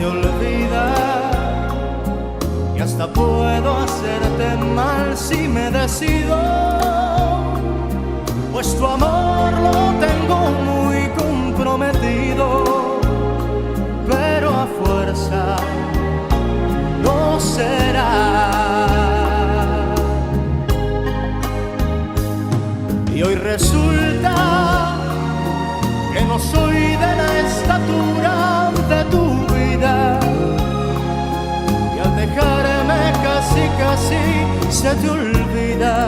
te olvida, y hasta puedo hacerte mal si me decido, pues tu amor lo tengo muy comprometido, pero a fuerza no será. Y hoy resulta que no soy de la estatura de tu vida, y al dejarme casi se te olvida